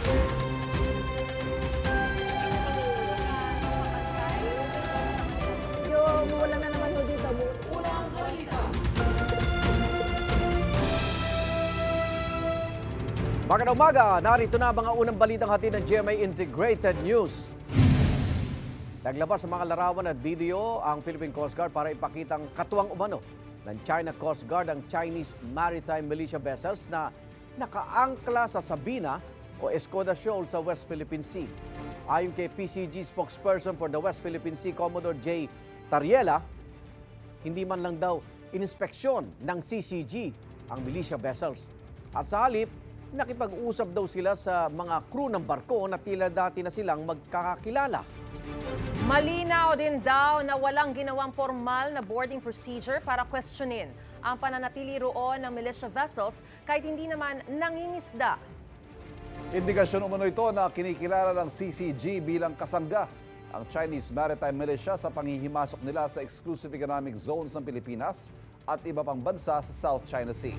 Yung wala na naman ho dito. Magandang umaga, narito na mga unang balitang hatid ng GMA Integrated News. Naglabas sa mga larawan at video ang Philippine Coast Guard para ipakitang katuwang umano ng China Coast Guard ang Chinese Maritime Militia vessels na nakaangkla sa Sabina o Escoda Shoal sa West Philippine Sea. Ayon kay PCG spokesperson for the West Philippine Sea, Commodore J. Tariela, hindi man lang daw inspeksyon ng CCG ang militia vessels. At sa halip, nakipag-usap daw sila sa mga crew ng barko na tila dati na silang magkakakilala. Malinaw din daw na walang ginawang formal na boarding procedure para questionin ang pananatili roon ng militia vessels kahit hindi naman nangingisda. Indikasyon umano ito na kinikilala ng CCG bilang kasangga ang Chinese Maritime Militia sa panghihimasok nila sa exclusive economic zones ng Pilipinas at iba pang bansa sa South China Sea.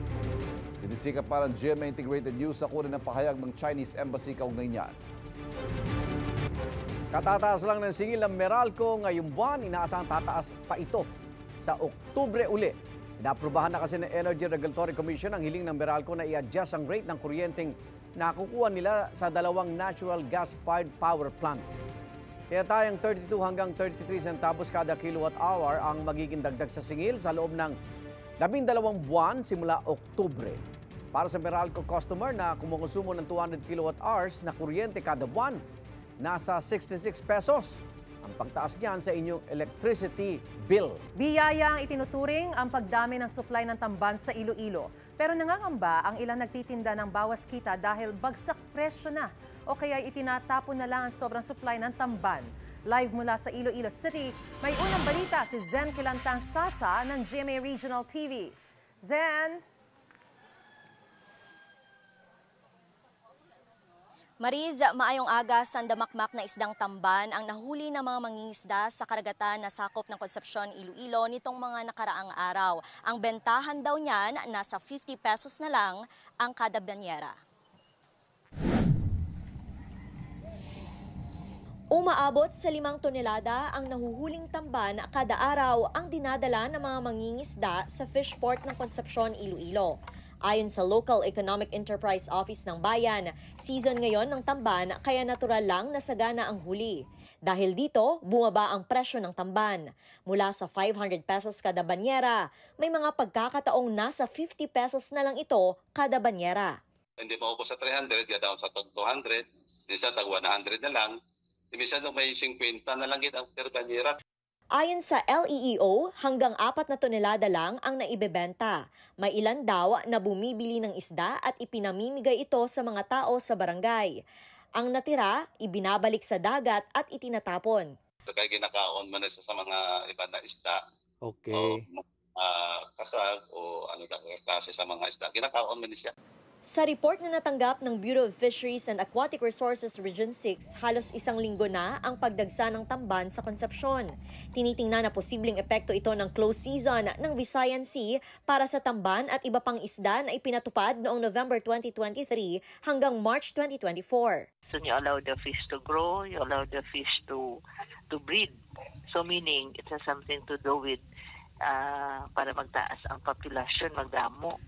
Sinisikap pa ng GMA Integrated News sa kunin ng pahayag ng Chinese Embassy kaugnay niyan. Katataas lang ng singil ng Meralco ngayong buwan, inaasahang tataas pa ito sa Oktubre uli. Inaaprubahan na kasi ng Energy Regulatory Commission ang hiling ng Meralco na i-adjust ang rate ng kuryenteng nakukuha nila sa dalawang natural gas-fired power plant. Kaya tayong 32 hanggang 33 centavos kada kilowatt hour ang magiging dagdag sa singil sa loob ng 12 buwan simula Oktubre. Para sa Meralco customer na kumukonsumo ng 200 kilowatt hours na kuryente kada buwan, nasa 66 pesos ang pagtaas niyan sa inyong electricity bill. Biyaya ang itinuturing ang pagdami ng supply ng tamban sa Iloilo. Pero nangangamba ang ilang nagtitinda ng bawas kita dahil bagsak presyo na o kaya itinatapon na lang ang sobrang supply ng tamban. Live mula sa Iloilo City, may unang balita si Zen Kilantang Sasa ng GMA Regional TV. Zen! Mariz, maayong aga, sandamakmak na isdang tamban ang nahuli ng mga mangingisda sa karagatan na sakop ng Concepcion, Iloilo nitong mga nakaraang araw. Ang bentahan daw niyan, nasa 50 pesos na lang ang kada banyera. Umaabot sa 5 tonelada ang nahuhuling tamban kada araw ang dinadala ng mga mangingisda sa fishport ng Concepcion, Iloilo. Ayon sa Local Economic Enterprise Office ng Bayan, season ngayon ng tamban kaya natural lang na sagana ang huli. Dahil dito, bumaba ang presyo ng tamban. Mula sa 500 pesos kada banyera, may mga pagkakataong nasa 50 pesos na lang ito kada banyera. Hindi pa sa 300, ya down sa 200, minsan tag 100 na lang. Minsan may 50 na lang ang per banyera. Ayon sa LEEO, hanggang 4 na tonelada lang ang naibebenta. May ilan daw na bumibili ng isda at ipinamimigay ito sa mga tao sa barangay. Ang natira, ibinabalik sa dagat at itinatapon. Kaya ginakaon man sa mga iba na isda. Okay. O kasag o ano klase sa mga isda. Ginakaon man siya. Sa report na natanggap ng Bureau of Fisheries and Aquatic Resources Region 6, halos 1 linggo na ang pagdagsa ng tamban sa Concepcion. Tinitingnan na posibleng epekto ito ng close season ng Visayan Sea para sa tamban at iba pang isda na ipinatupad noong November 2023 hanggang March 2024. So you allow the fish to grow, you allow the fish to breed. So meaning it has something to do with para magtaas ang populasyon, magdamo.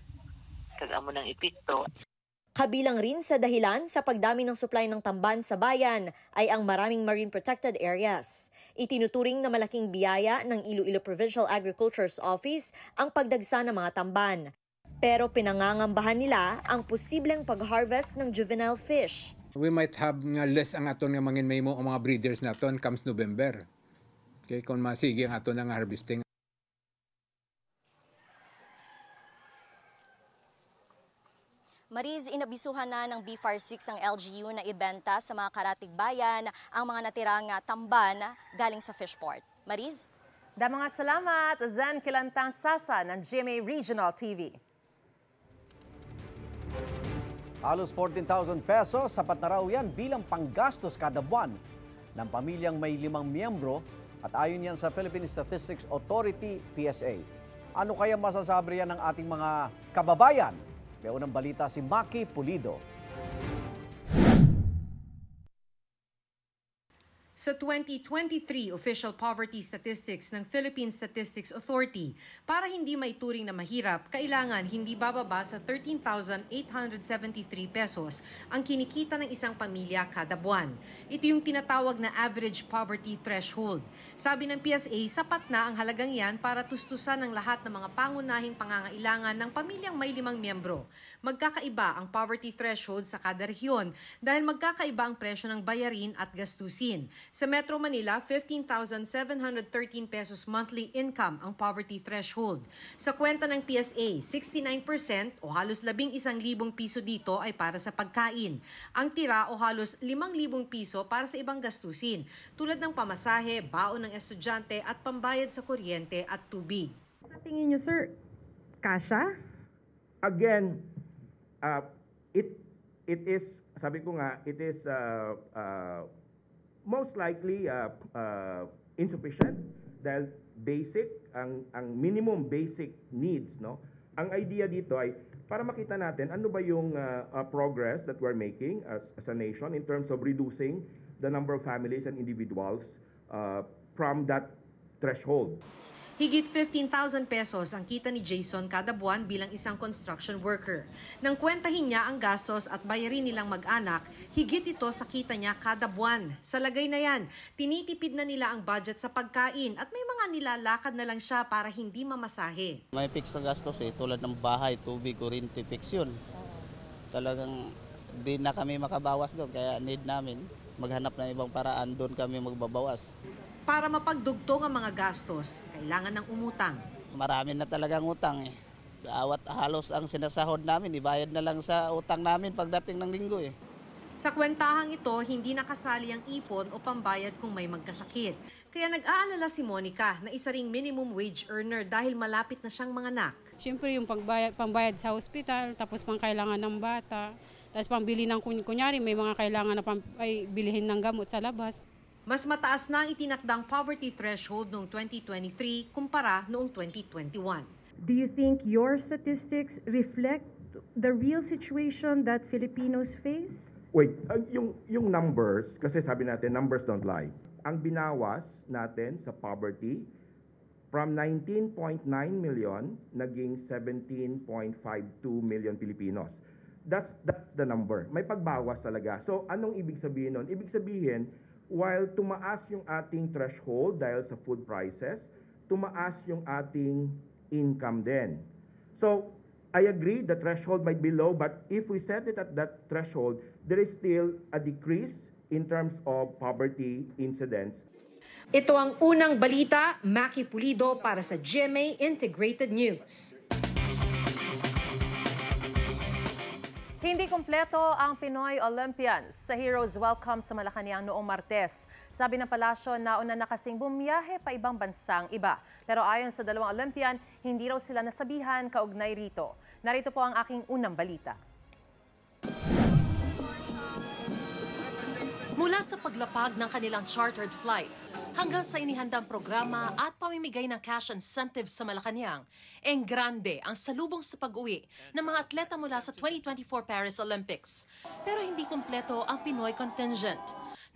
Kagamo ng epekto. Kabilang rin sa dahilan sa pagdami ng supply ng tamban sa bayan ay ang maraming marine protected areas. Itinuturing na malaking biyaya ng Iloilo Provincial Agriculture's Office ang pagdagsa ng mga tamban. Pero pinangangambahan nila ang posibleng pag-harvest ng juvenile fish. We might have nga less ang aton nga mangin mo ang mga breeders naton comes November. Okay, kung masige ang aton nga harvesting. Mariz, inabisuhan na ng BFAR 6 ang LGU na ibenta sa mga karatig bayan ang mga natirang tamban galing sa fishport. Mariz? Mga salamat, Zen Kilantang Sasa ng GMA Regional TV. Halos 14,000 pesos, sapat na raw yan bilang panggastos kada buwan ng pamilyang may 5 miyembro at ayon yan sa Philippine Statistics Authority, PSA. Ano kaya masasabi yan ng ating mga kababayan? May unang balita si Maki Pulido. sa 2023 official poverty statistics ng Philippine Statistics Authority. Para hindi maituring na mahirap, kailangan hindi bababa sa 13,873 pesos ang kinikita ng isang pamilya kada buwan. Ito yung tinatawag na average poverty threshold. Sabi ng PSA, sapat na ang halagang yan para tustusan ng lahat ng mga pangunahing pangangailangan ng pamilyang may 5 miyembro. Magkakaiba ang poverty threshold sa kada rehiyon dahil magkakaiba ang presyo ng bayarin at gastusin. Sa Metro Manila, 15,713 pesos monthly income ang poverty threshold. Sa kwenta ng PSA, 69% o halos 11,000 piso dito ay para sa pagkain. Ang tira o halos 5,000 piso para sa ibang gastusin, tulad ng pamasahe, baon ng estudyante at pambayad sa kuryente at tubig. Sa tingin niyo, sir, kasya? Again, it is, sabi ko nga, it is most likely insufficient dahil basic, ang minimum basic needs, no? Ang idea dito ay para makita natin ano ba yung progress that we're making as a nation in terms of reducing the number of families and individuals from that threshold. Higit 15,000 pesos ang kita ni Jason kada buwan bilang isang construction worker. Nang kwentahin niya ang gastos at bayarin nilang mag-anak, higit ito sa kita niya kada buwan. Sa lagay na yan, tinitipid na nila ang budget sa pagkain at may mga nilalakad na lang siya para hindi mamasahe. May fix na gastos tulad ng bahay, tubig, kuryente, fix yun. Talagang di na kami makabawas doon kaya need namin maghanap ng ibang paraan, doon kami magbabawas. Para mapagdugtong ang mga gastos, kailangan ng umutang. Marami na talagang utang halos ang sinasahod namin, ibayad na lang sa utang namin pagdating ng linggo Sa kwentahang ito, hindi nakasali ang ipon o pambayad kung may magkasakit. Kaya nag-aalala si Monica na isa ring minimum wage earner dahil malapit na siyang manganak. Siyempre yung pambayad sa hospital, tapos pangkailangan ng bata, tapos pambili ng kunyari may mga kailangan na bilihin ng gamot sa labas. Mas mataas na ang itinakdang poverty threshold noong 2023 kumpara noong 2021. Do you think your statistics reflect the real situation that Filipinos face? Wait, yung numbers, kasi sabi natin, numbers don't lie. Ang binawas natin sa poverty, from 19.9 million, naging 17.52 million Filipinos. That's the number. May pagbawas talaga. So, anong ibig sabihin nun? Ibig sabihin, while tumaas yung ating threshold dahil sa food prices, tumaas yung ating income din. So, I agree the threshold might be low, but if we set it at that threshold, there is still a decrease in terms of poverty incidence. Ito ang unang balita, Maki Pulido para sa GMA Integrated News. Hindi kumpleto ang Pinoy Olympians sa Heroes Welcome sa Malacanang noong Martes. Sabi ng palasyo, nauna na kasing bumiyahe pa ibang bansang iba. Pero ayon sa dalawang Olympian, hindi raw sila nasabihan kaugnay rito. Narito po ang aking unang balita. Mula sa paglapag ng kanilang chartered flight hanggang sa inihandang programa at pamimigay ng cash incentives sa Malacanang, grande ang salubong sa pag-uwi ng mga atleta mula sa 2024 Paris Olympics. Pero hindi kumpleto ang Pinoy contingent.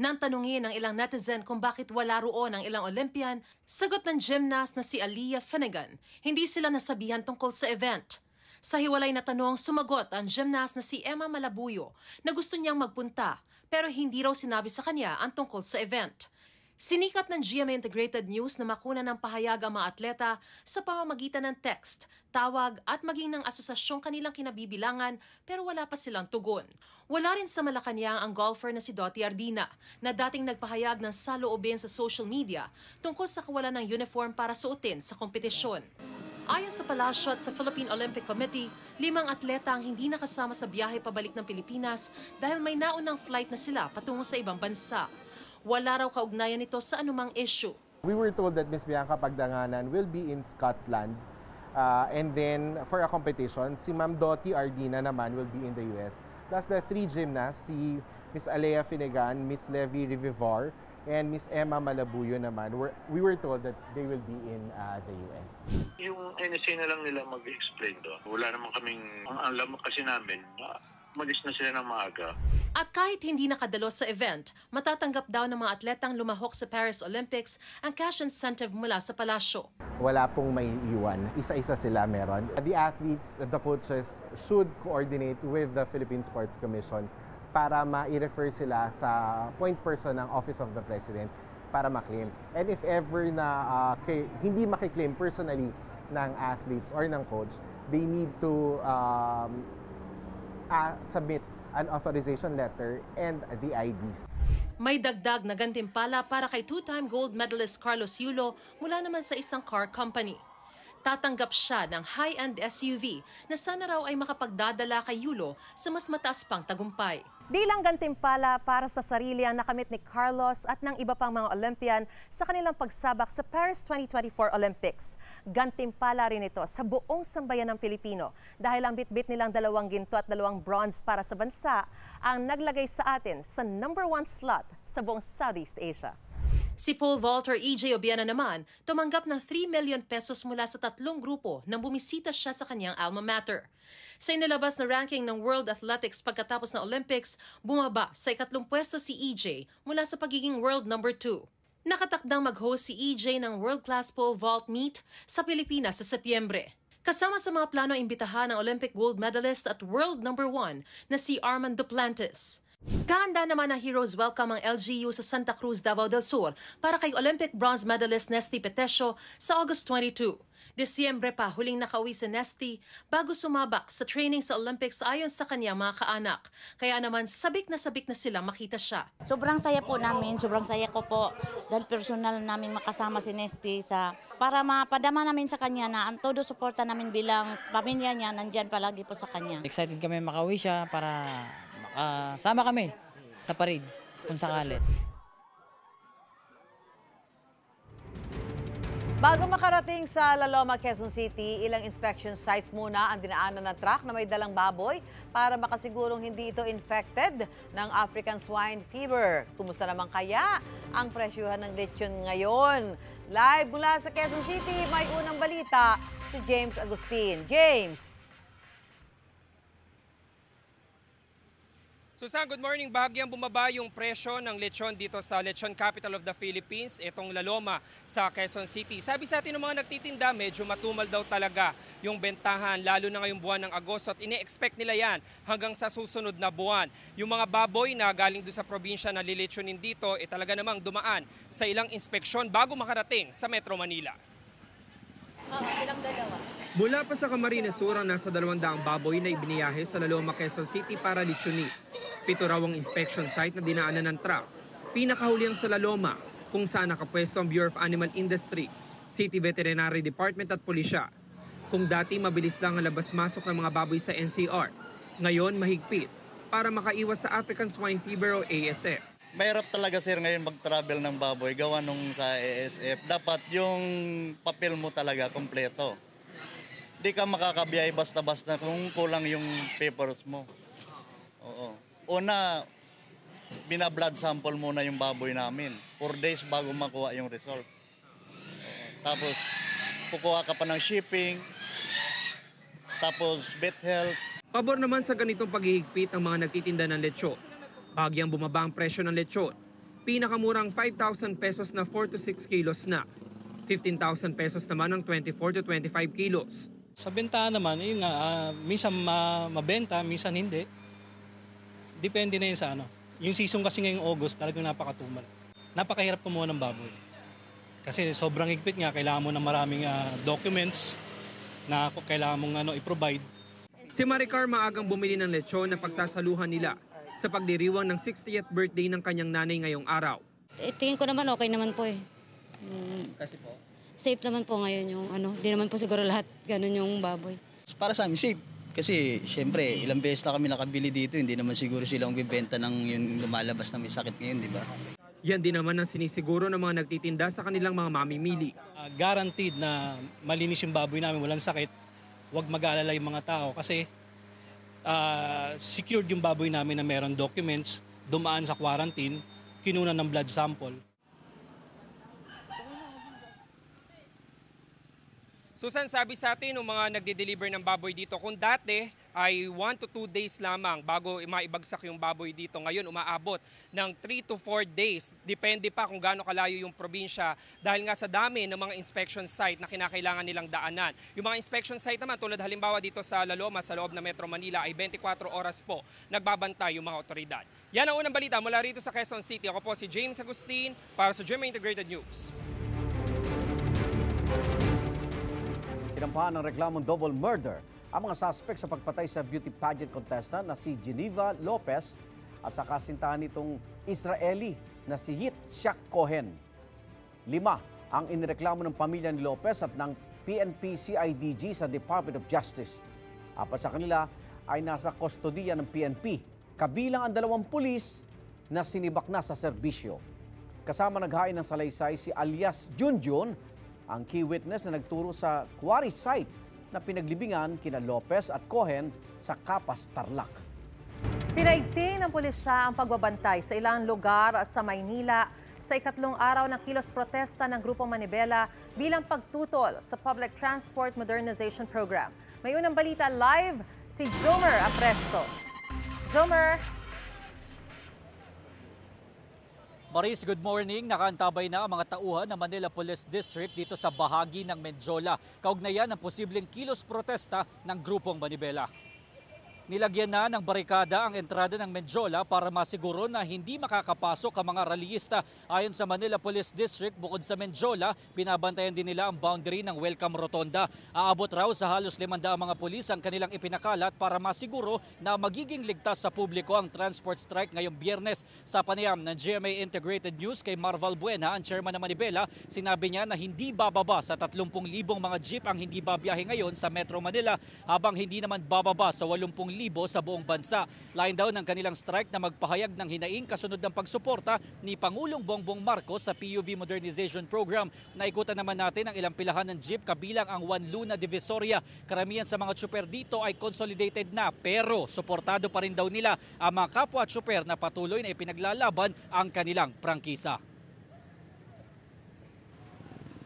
Nang tanungin ng ilang netizen kung bakit wala roon ang ilang Olympian, sagot ng gymnast na si Aliyah Finnegan, hindi sila nasabihan tungkol sa event. Sa hiwalay na tanong, sumagot ang gymnast na si Emma Malabuyo na gusto niyang magpunta pero hindi raw sinabi sa kanya ang tungkol sa event. Sinikap ng GMA Integrated News na makuna ng pahayag ang mga atleta sa pamamagitan ng text, tawag at maging ng asosasyong kanilang kinabibilangan pero wala pa silang tugon. Wala rin sa Malacanang ang golfer na si Dottie Ardina na dating nagpahayag ng saloobin sa social media tungkol sa kawalan ng uniform para suotin sa kompetisyon. Ayon sa palasyo at sa Philippine Olympic Committee, 5 atleta ang hindi nakasama sa biyahe pabalik ng Pilipinas dahil may naunang flight na sila patungo sa ibang bansa. Wala raw kaugnayan nito sa anumang issue. We were told that Ms. Bianca Pagdanganan will be in Scotland and then for a competition, si Ma'am Dottie Ardina naman will be in the US. Plus the 3 gymnasts, si Ms. Aliyah Finnegan, Ms. Levy Rivivor, and Ms. Emma Malabuyo naman, we were told that they will be in the US. Yung NSA na lang nila mag-explain doon. Wala naman kaming, ang alam kasi namin, umalis na sila ng maaga. At kahit hindi nakadalo sa event, matatanggap daw ng mga atletang lumahok sa Paris Olympics ang cash incentive mula sa palasyo. Wala pong may iwan. Isa-isa sila meron. The athletes, the coaches should coordinate with the Philippine Sports Commission para ma-refer sila sa point person ng Office of the President para ma-claim. And if ever na hindi makiklaim personally ng athletes or ng coach, they need to submit an authorization letter and the IDs. May dagdag na gantimpala para kay two-time gold medalist Carlos Yulo mula naman sa isang car company. Tatanggap siya ng high-end SUV na sana raw ay makapagdadala kay Yulo sa mas mataas pang tagumpay. Di lang gantimpala para sa sarili ang nakamit ni Carlos at ng iba pang mga Olympian sa kanilang pagsabak sa Paris 2024 Olympics. Gantimpala rin ito sa buong sambayan ng Pilipino dahil ang bitbit nilang 2 ginto at 2 bronze para sa bansa ang naglagay sa atin sa #1 slot sa buong Southeast Asia. Si pole vaulter EJ Obiena naman tumanggap ng 3 million pesos mula sa 3 grupo nang bumisita siya sa kanyang alma mater. Sa inilabas na ranking ng World Athletics pagkatapos ng Olympics, bumaba sa 2nd pwesto si EJ mula sa pagiging world number 2. Nakatakdang mag-host si EJ ng world-class pole vault meet sa Pilipinas sa Setyembre. Kasama sa mga plano imbitahan ng Olympic gold medalist at world number 1 na si Armand Duplantis. Kahanda naman ang Heroes Welcome ang LGU sa Santa Cruz, Davao del Sur para kay Olympic bronze medalist Nesty Petesio sa August 22. Disyembre pa huling nakauwi si Nesty bago sumabak sa training sa Olympics ayon sa kanyang mga kaanak. Kaya naman sabik na silang makita siya. Sobrang saya po namin, sobrang saya ko po dahil personal namin makasama si Nesty para mapadama namin sa kanya na ang todo suporta namin bilang pamilya niya nandyan palagi po sa kanya. Excited kami makauwi siya para sama kami sa parade kung sakali. Bago makarating sa La Loma, Quezon City, ilang inspection sites muna ang dinaanan ng truck na may dalang baboy para makasigurong hindi ito infected ng African swine fever. Kumusta naman kaya ang presyuhan ng lechon ngayon? Live mula sa Quezon City, may unang balita si James Agustin. James! Susan, good morning. Bahagyang bumaba yung presyo ng lechon dito sa Lechon Capital of the Philippines, itong La Loma sa Quezon City. Sabi sa atin ng mga nagtitinda, medyo matumal daw talaga yung bentahan, lalo na ngayong buwan ng Agosto at ine-expect nila yan hanggang sa susunod na buwan. Yung mga baboy na galing doon sa probinsya na lilechonin dito, talaga namang dumaan sa ilang inspeksyon bago makarating sa Metro Manila. Silang dalawa. Mula pa sa Camarines Sur, nasa 200 baboy na ibiniyahe sa La Loma, Quezon City para lechonin. 7 raw ang inspection site na dinaanan ng truck. Pinakahuli ang sa La Loma, kung saan nakapwesto ang Bureau of Animal Industry, City Veterinary Department at Pulisya. Kung dati mabilis lang ang labas-masok ng mga baboy sa NCR, ngayon mahigpit para makaiwas sa African Swine Fever o ASF. Mahirap talaga sir ngayon mag-travel ng baboy gawa nung sa ASF. Dapat yung papel mo talaga kompleto. Di ka makakabiyay basta-basta kung kulang yung papers mo. Oo. Una, bina-blood sample muna yung baboy namin. 4 days bago makuha yung result. Tapos, kukuha ka pa ng shipping. Tapos, vet health. Pabor naman sa ganitong paghihigpit ang mga nagtitinda ng lechon. Bagyang bumaba ang presyo ng lechon. Pinakamurang 5,000 pesos na 4 to 6 kilos na. 15,000 pesos naman ang 24 to 25 kilos. Sa bentahan naman, yun nga, minsan mabenta, minsan hindi. Depende na yun sa ano. Yung season kasi ngayong August, talagang napakatumal. Napakahirap kumuha ng baboy. Kasi sobrang higpit nga, kailangan mo ng maraming documents na kailangan mong i-provide. Si Maricar maagang bumili ng lechon na pagsasaluhan nila sa pagdiriwang ng 60th birthday ng kanyang nanay ngayong araw. Tingin ko naman okay naman po eh. Kasi po? Safe naman po ngayon yung di naman po siguro lahat ganun yung baboy. Para sa amin, safe. Kasi siyempre, ilang beses na kami nakabili dito, hindi naman siguro silang bibenta ng yung lumalabas na may sakit ngayon, di ba? Yan din naman ang sinisiguro ng mga nagtitinda sa kanilang mga mamimili. Guaranteed na malinis yung baboy namin, walang sakit. Huwag mag-aalala yung mga tao kasi secured yung baboy namin na meron documents, dumaan sa quarantine, kinunan ng blood sample. Susan, sabi sa atin ng mga nagde-deliver ng baboy dito, kung dati ay 1 to 2 days lamang bago maibagsak yung baboy dito. Ngayon umaabot ng 3 to 4 days. Depende pa kung gaano kalayo yung probinsya dahil nga sa dami ng mga inspection site na kinakailangan nilang daanan. Yung mga inspection site naman tulad halimbawa dito sa Laloma sa loob ng Metro Manila ay 24 oras po nagbabantay yung mga otoridad. Yan ang unang balita mula rito sa Quezon City. Ako po si James Agustin para sa GMA Integrated News. Sinampahan ng reklamong double murder ang mga suspect sa pagpatay sa beauty pageant contestant na si Geneva Lopez at sa kasintahan nitong Israeli na si Hit Shaq Cohen. 5 ang inireklamo ng pamilya ni Lopez at ng PNP-CIDG sa Department of Justice. 4 sa kanila ay nasa kustodiya ng PNP, kabilang ang 2 pulis na sinibak na sa serbisyo. Kasama naghain ng salaysay si alias Junjun, ang key witness na nagturo sa quarry site na pinaglibingan kina Lopez at Cohen sa Capas, Tarlac. Pinaigting ng pulisya ang pagbabantay sa ilang lugar sa Maynila sa ikatlong araw ng kilos protesta ng Grupong Manibela bilang pagtutol sa Public Transport Modernization Program. May unang balita live si Jomer Apresto. Jomer! Maris, good morning. Nakaantabay na ang mga tauhan ng Manila Police District dito sa bahagi ng Mendiola. Kaugnayan ng posibleng kilos protesta ng Grupong Manibela. Nilagyan na ng barikada ang entrada ng Mendiola para masiguro na hindi makakapasok ang mga rallyista. Ayon sa Manila Police District, bukod sa Mendiola, binabantayan din nila ang boundary ng Welcome Rotonda. Aabot raw sa halos 500 mga pulis ang kanilang ipinakalat para masiguro na magiging ligtas sa publiko ang transport strike ngayong Biyernes. Sa panayam ng GMA Integrated News kay Marval Buena, ang chairman ng Manibela, sinabi niya na hindi bababa sa 30,000 mga jeep ang hindi babiyahe ngayon sa Metro Manila, habang hindi naman bababa sa 80,000 sa buong bansa. Lain daw ng kanilang strike na magpahayag ng hinaing kasunod ng pagsuporta ni Pangulong Bongbong Marcos sa PUV Modernization Program. Naikutan naman natin ang ilang pilahan ng jeep kabilang ang Juan Luna Divisoria. Karamihan sa mga tsuper dito ay consolidated na, pero suportado pa rin daw nila ang mga kapwa tsuper na patuloy na ipinaglalaban ang kanilang prangkisa.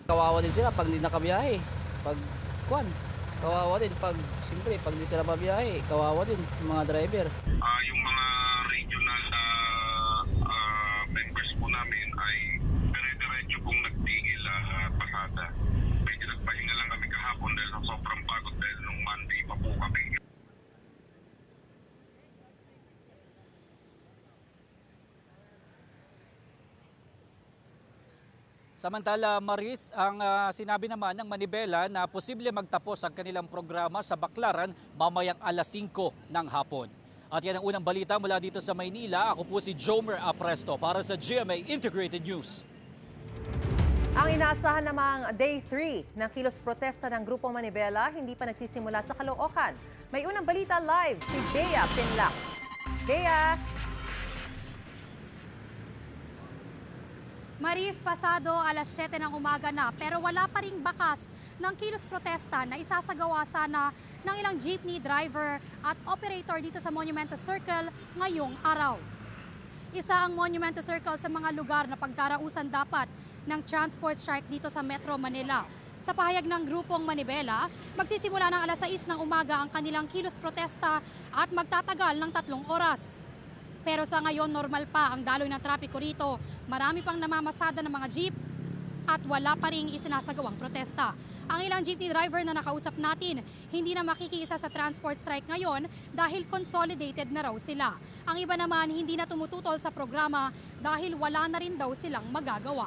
Kawawa din sila pag hindi nakabiyahe. Kawawa din pag di sila mabiyahe, kawawa din yung mga driver. Yung mga regional members po namin ay dire-diretso pong nagtigil pasada. Medyo nagpahinga lang kami kahapon dahil sa sobrang pagod dahil nung Monday pa po kami. Samantala, Maris, ang sinabi naman ng Manibela na posible magtapos ang kanilang programa sa Baclaran mamayang alas 5 ng hapon. At yan ang unang balita mula dito sa Maynila. Ako po si Jomer Apresto para sa GMA Integrated News. Ang inaasahan namang Day 3 ng kilos protesta ng Grupong Manibela hindi pa nagsisimula sa Caloocan. May unang balita live si Bea Pinlac. Bea! Maris, pasado alas 7 ng umaga na pero wala pa ring bakas ng kilos protesta na isasagawa sana ng ilang jeepney driver at operator dito sa Monumento Circle ngayong araw. Isa ang Monumento Circle sa mga lugar na pagdarausan dapat ng transport strike dito sa Metro Manila. Sa pahayag ng Grupong Manibela, magsisimula ng alas 6 ng umaga ang kanilang kilos protesta at magtatagal ng 3 oras. Pero sa ngayon, normal pa ang daloy ng trapiko rito. Marami pang namamasada ng mga jeep at wala pa ring isinasagawang protesta. Ang ilang jeepney driver na nakausap natin, hindi na makikiisa sa transport strike ngayon dahil consolidated na raw sila. Ang iba naman hindi na tumututol sa programa dahil wala na rin daw silang magagawa.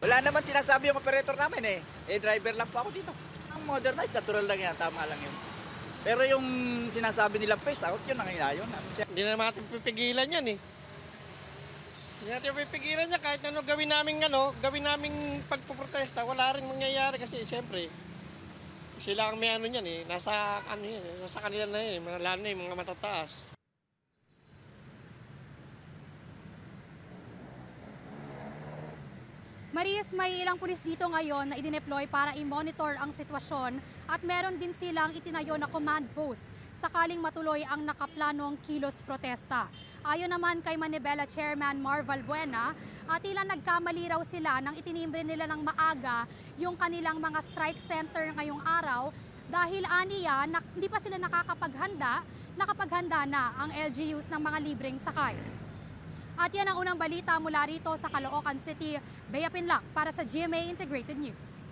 Wala naman sinasabi yung operator namin driver lang po ako dito. Ang modernized, natural lang yan, tama lang yun. Pero yung sinasabi nilang face out, yun ang inayon. Hindi na natin pipigilan yan Hindi natin pipigilan yan kahit ano gawin namin pagpuprotesta, wala rin mangyayari kasi siyempre sila ang may niyan nasa kanila na lalo na yung mga matataas. Maris, may ilang pulis dito ngayon na idineploy para i-monitor ang sitwasyon at meron din silang itinayo na command post sakaling matuloy ang nakaplanong kilos protesta. Ayon naman kay Manibela Chairman Marval Buena, tila nagkamali raw sila nang itinimbre nila ng maaga yung kanilang mga strike center ngayong araw dahil aniya hindi pa sila nakapaghanda na ang LGUs ng mga libreng sakay. At yan ang unang balita mula rito sa Caloocan City. Bea Pinlac para sa GMA Integrated News.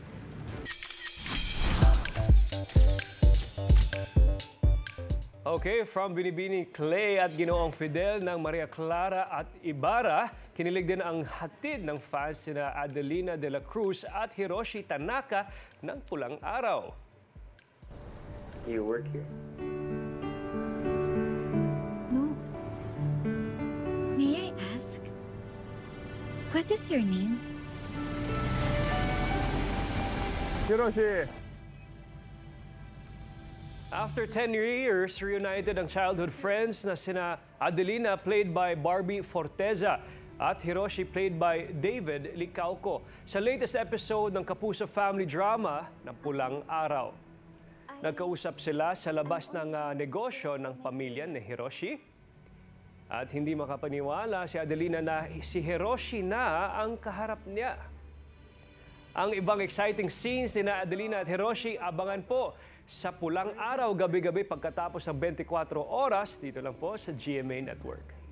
Okay, from Binibini Clay at Ginoong Fidel ng Maria Clara at Ibarra, kinilig din ang hatid ng fans sina Adelina de la Cruz at Hiroshi Tanaka ng Pulang Araw. You work here? No. May I ask, what is your name? Hiroshi! After 10 years, reunited ang childhood friends na sina Adelina, played by Barbie Forteza, at Hiroshi, played by David Licauco, sa latest episode ng Kapuso family drama na Pulang Araw. Nagkausap sila sa labas ng negosyo ng pamilya ni Hiroshi. At hindi makapaniwala si Adelina na si Hiroshi na ang kaharap niya. Ang ibang exciting scenes ni Adelina at Hiroshi, abangan po sa Pulang Araw gabi-gabi pagkatapos ng 24 oras dito lang po sa GMA Network.